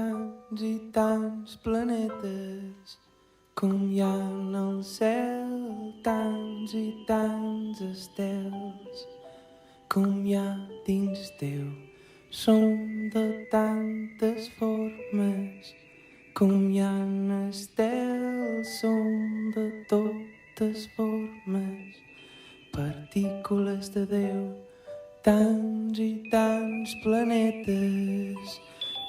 tants i tants planetes com hi ha en el cel, tants i tants estels com hi ha dins teu. Som de tantes formes com hi ha estels, som de totes formes, partícules de Déu. Tants i tants planetes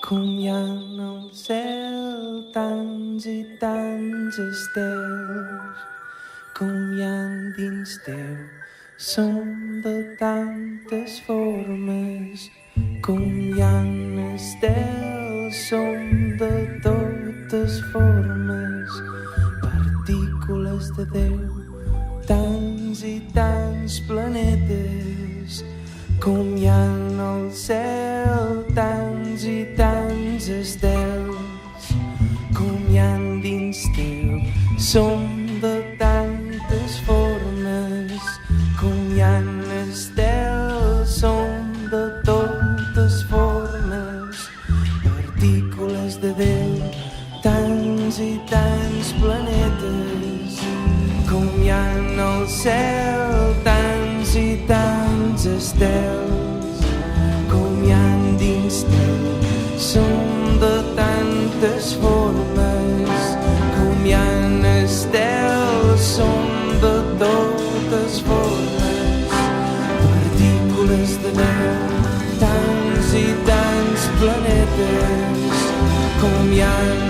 com hi ha en el cel, tants i tants estels com hi ha dins teu. Som de tantes formes com hi ha estels, som de totes formes, partícules de Déu. Tants i tants planetes com hi ha en el cel, tants i tants estels com hi ha dins teu. Som de tantes formes com hi ha estels, som de totes formes, partícules de Déu. Tants i tants planetes com hi ha en el cel, tants i tants estels com hi ha dins teu. Som de tantes formes com hi ha estels, som de totes formes, partícules de Déu. Tants i tants planetes com hi ha